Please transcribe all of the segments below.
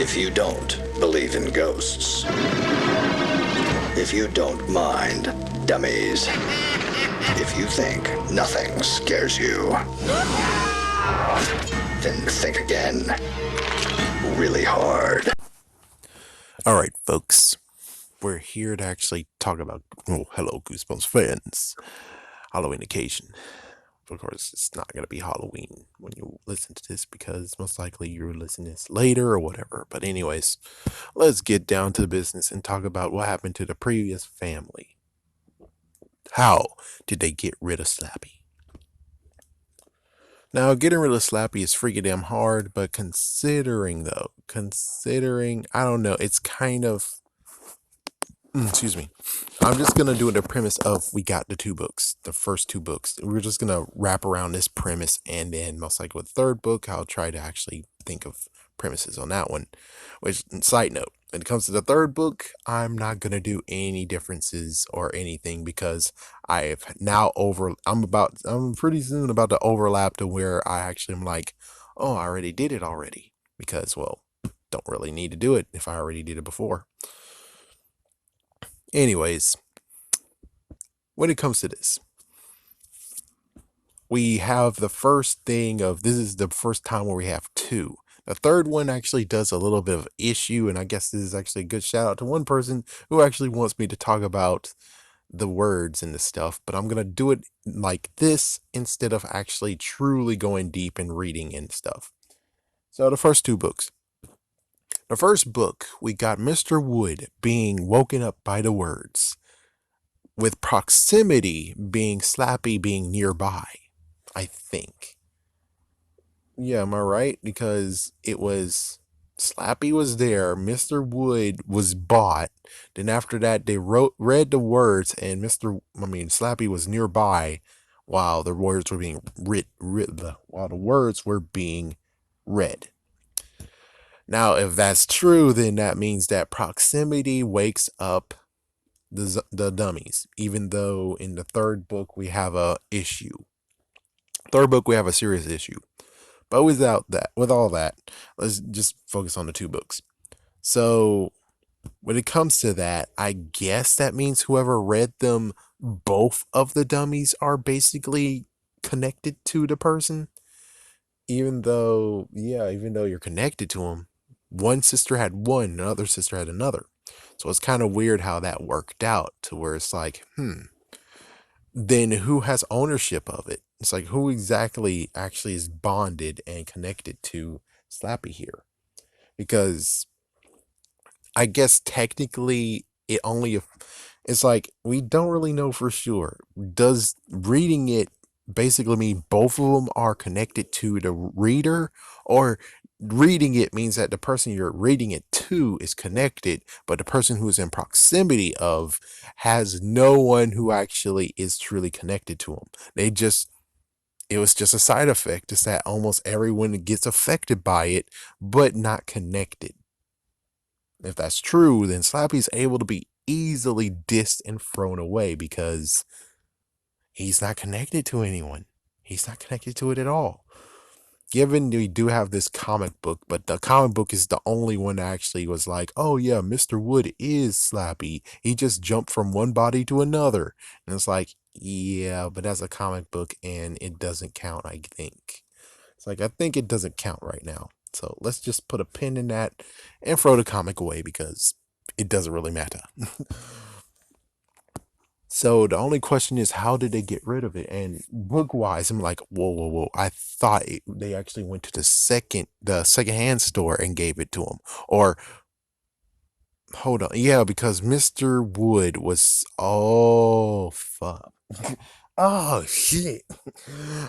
If you don't believe in ghosts, if you don't mind dummies, if you think nothing scares you, then think again. Really hard. Alright, folks. We're here to actually talk about, oh, hello, Goosebumps fans. Halloween occasion. Of course, it's not going to be Halloween when you listen to this because most likely you're listening to this later or whatever. But, anyways, let's get down to the business and talk about what happened to the previous family. How did they get rid of Slappy? Now, getting rid of Slappy is freaking damn hard, but considering, I don't know, it's kind of excuse me. I'm just gonna do the premise of we got the two books, the first two books. We're just gonna wrap around this premise, and then most likely with the third book, I'll try to actually think of premises on that one. Which, side note, when it comes to the third book, I'm not gonna do any differences or anything because I'm pretty soon about to overlap to where I actually am like, oh, I already did it already because, well, don't really need to do it if I already did it before. Anyways, when it comes to this, we have the first thing of this is the first time where we have two. The third one actually does a little bit of issue, and I guess this is actually a good shout out to one person who actually wants me to talk about the words and the stuff, but I'm going to do it like this instead of actually truly going deep and reading and stuff. So the first two books. The first book, we got Mr. Wood being woken up by the words, with proximity being Slappy being nearby, I think. Yeah, am I right? Because it was Slappy was there, Mr. Wood was bought, then after that they read the words, and Slappy was nearby while the words were being read. Now, if that's true, then that means that proximity wakes up the dummies, even though in the third book we have a issue. Third book we have a serious issue. But with all that, let's just focus on the two books. So when it comes to that, I guess that means whoever read them, both of the dummies are basically connected to the person. Even though you're connected to them, one sister had one, another sister had another. So it's kind of weird how that worked out to where it's like, then who has ownership of it? It's like, who exactly actually is bonded and connected to Slappy here? Because I guess technically it's like, we don't really know for sure. Does reading it basically mean both of them are connected to the reader, or reading it means that the person you're reading it to is connected, but the person who's in proximity of has no one who actually is truly connected to them? It was just a side effect. It's that almost everyone gets affected by it, but not connected. If that's true, then Slappy's able to be easily dissed and thrown away because he's not connected to anyone. He's not connected to it at all. Given we do have this comic book, but the comic book is the only one that actually was like, oh yeah, Mr. Wood is Slappy. He just jumped from one body to another. And it's like, yeah, but that's a comic book and it doesn't count, I think. It's like, I think it doesn't count right now. So let's just put a pin in that and throw the comic away because it doesn't really matter. So the only question is, how did they get rid of it? And book wise, I'm like, whoa. I thought they actually went to the secondhand store and gave it to him. Or hold on, yeah, because Mr. Wood was, oh fuck. Oh shit.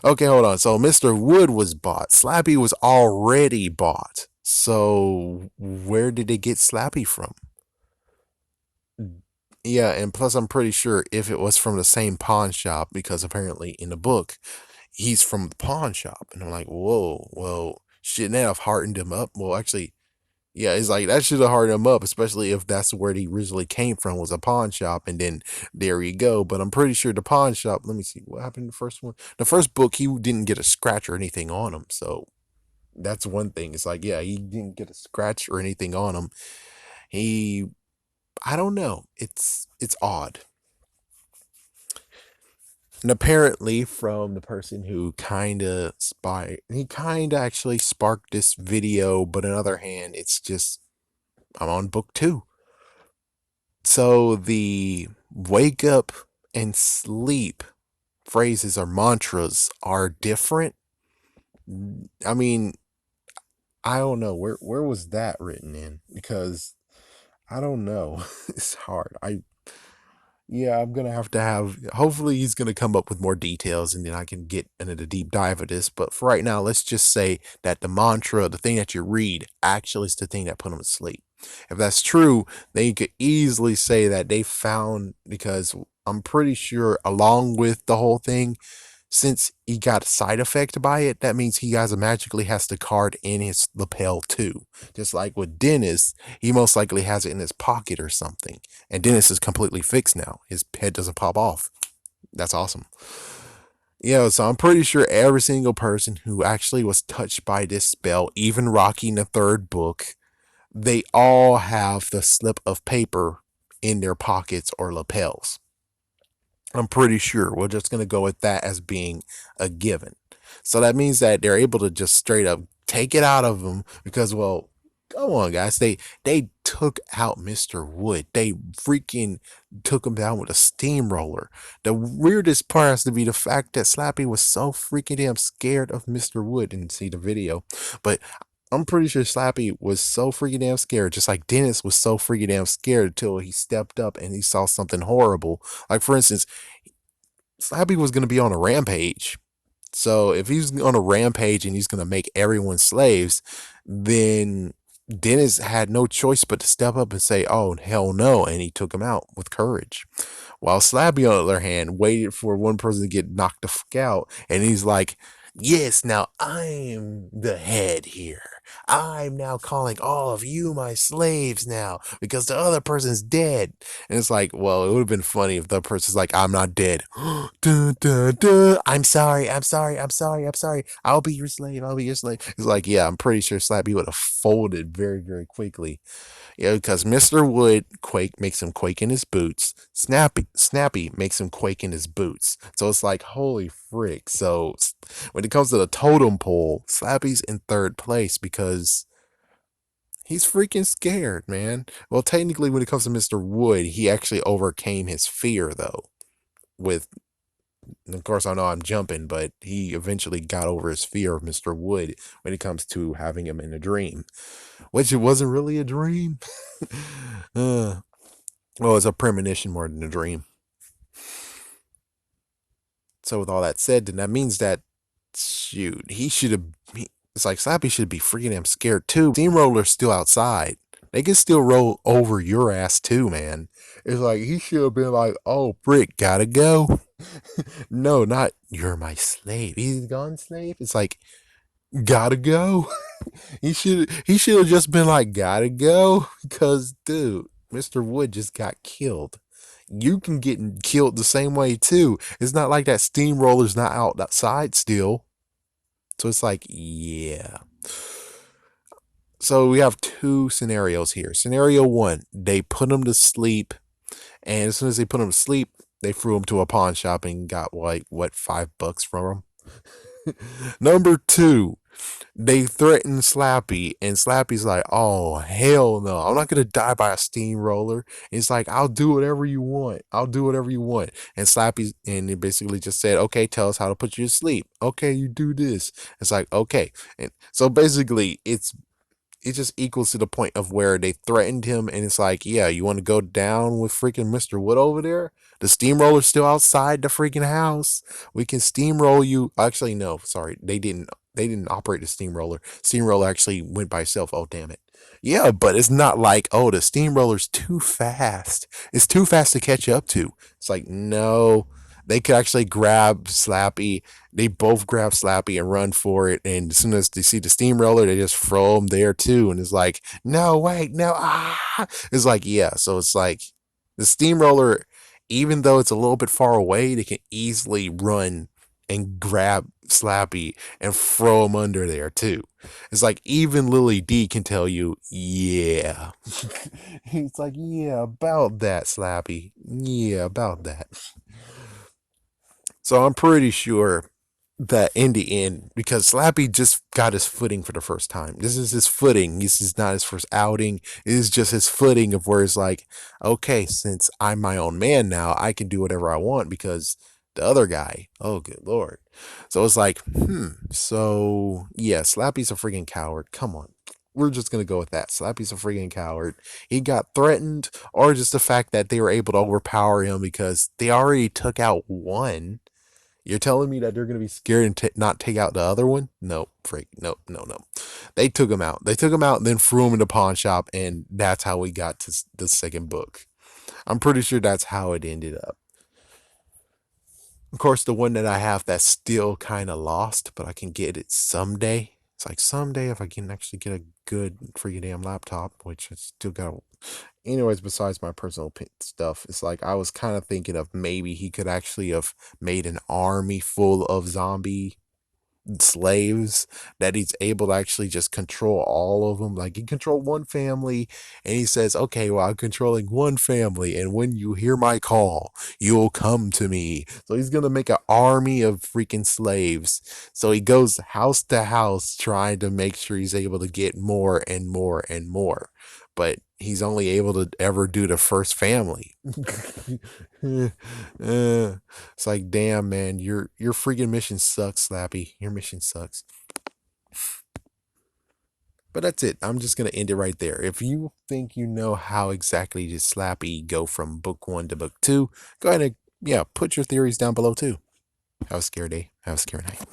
Okay, hold on. So Mr. Wood was bought. Slappy was already bought. So where did they get Slappy from? Yeah, and plus I'm pretty sure if it was from the same pawn shop, because apparently in the book he's from the pawn shop, and I'm like, whoa, well, shouldn't that have hardened him up? Well, actually, yeah, it's like that should have hardened him up, especially if that's where he originally came from, was a pawn shop, and then there you go. But I'm pretty sure the pawn shop. Let me see what happened in the first one. The first book, he didn't get a scratch or anything on him, so That's one thing. It's like, yeah, he didn't get a scratch or anything on him. He, I don't know. It's odd. And apparently, from the person who he kind of actually sparked this video, but on the other hand, it's just, I'm on book two. So the wake up and sleep phrases or mantras are different. I mean, I don't know where was that written in, because I don't know. It's hard. Yeah, I'm gonna have to have. Hopefully, he's gonna come up with more details, and then I can get into the deep dive of this. But for right now, let's just say that the mantra, the thing that you read, actually is the thing that put him to sleep. If that's true, then you could easily say that they found, because I'm pretty sure, along with the whole thing, since he got a side effect by it, that means he guys magically has the card in his lapel too. Just like with Dennis, he most likely has it in his pocket or something. And Dennis is completely fixed now. His head doesn't pop off. That's awesome. Yeah, so I'm pretty sure every single person who actually was touched by this spell, even Rocky in the third book, they all have the slip of paper in their pockets or lapels. I'm pretty sure we're just going to go with that as being a given. So that means that they're able to just straight up take it out of them because, well, come on, guys. They took out Mr. Wood. They freaking took him down with a steamroller. The weirdest part has to be the fact that Slappy was so freaking damn scared of Mr. Wood. Didn't see the video, but I'm pretty sure Slappy was so freaking damn scared, just like Dennis was so freaking damn scared until he stepped up and he saw something horrible. Like, for instance, Slappy was going to be on a rampage. So if he's on a rampage and he's going to make everyone slaves, then Dennis had no choice but to step up and say, oh, hell no. And he took him out with courage. While Slappy, on the other hand, waited for one person to get knocked the fuck out. And he's like, yes, now I'm the head here. I'm now calling all of you my slaves now because the other person's dead. And it's like, well, it would have been funny if the person's like, I'm not dead. Dun, dun, dun. I'm sorry. I'm sorry. I'm sorry. I'm sorry. I'll be your slave. I'll be your slave. It's like, yeah, I'm pretty sure Slappy would have folded very, very quickly. Yeah, because Mr. Wood makes him quake in his boots. Snappy makes him quake in his boots. So it's like, holy frick. So when it comes to the totem pole, Slappy's in third place because he's freaking scared, man. Well, technically, when it comes to Mr. Wood, he actually overcame his fear, though. With, of course, I know I'm jumping, but he eventually got over his fear of Mr. Wood when it comes to having him in a dream, which it wasn't really a dream. Well, it's a premonition more than a dream. So, with all that said, then that means that, shoot, he should have. It's like Slappy should be freaking damn scared too. Steamroller's still outside. They can still roll over your ass too, man. It's like he should have been like, "Oh, frick, gotta go." No, not you're my slave. He's gone, slave. It's like gotta go. He should have just been like, gotta go, because dude, Mr. Wood just got killed. You can get killed the same way too. It's not like that steamroller's not outside still. So it's like, yeah. So we have two scenarios here. Scenario one, they put him to sleep, and as soon as they put him to sleep, they threw him to a pawn shop and got like what, $5 from him. Number two, they threaten Slappy, and Slappy's like, oh, hell no. I'm not going to die by a steamroller. It's like, I'll do whatever you want. I'll do whatever you want. And Slappy, and they basically just said, okay, tell us how to put you to sleep. Okay, you do this. It's like, okay. And so basically, it just equals to the point of where they threatened him, and it's like, yeah, you want to go down with freaking Mr. Wood over there? The steamroller's still outside the freaking house. We can steamroll you. Actually, no, sorry, they didn't. They didn't operate the steamroller. Steamroller actually went by itself. Oh, damn it. Yeah, but it's not like, oh, the steamroller's too fast. It's too fast to catch up to. It's like, no, they could actually grab Slappy. They both grab Slappy and run for it. And as soon as they see the steamroller, they just throw him there too. And it's like, no, wait, no, ah. It's like, yeah. So it's like the steamroller, even though it's a little bit far away, they can easily run and grab Slappy and throw him under there too. It's like even Lily D can tell you, yeah. He's like, yeah, about that, Slappy. Yeah, about that. So I'm pretty sure that in the end, because Slappy just got his footing for the first time. This is his footing. This is not his first outing. It is just his footing of where it's like, okay, since I'm my own man now, I can do whatever I want because the other guy, oh good lord. So it's like, so yeah, Slappy's a freaking coward. Come on. We're just gonna go with that. Slappy's a freaking coward. He got threatened, or just the fact that they were able to overpower him because they already took out one. You're telling me that they're going to be scared and not take out the other one? No, freak. No, no, no. They took him out. They took him out and then threw him in the pawn shop, and that's how we got to the second book. I'm pretty sure that's how it ended up. Of course, the one that I have that's still kind of lost, but I can get it someday. It's like someday if I can actually get a good freaking damn laptop, which I still got. Anyways, besides my personal stuff, it's like I was kind of thinking of maybe he could actually have made an army full of zombie slaves that he's able to actually just control all of them. Like he controlled one family and he says, okay, well, I'm controlling one family. And when you hear my call, you'll come to me. So he's going to make an army of freaking slaves. So he goes house to house trying to make sure he's able to get more and more and more. But he's only able to ever do the first family. It's like, damn, man, your freaking mission sucks, Slappy. Your mission sucks. But that's it. I'm just gonna end it right there. If you think you know how exactly did Slappy go from book 1 to book 2, go ahead and put your theories down below too. Have a scary day. Have a scary night.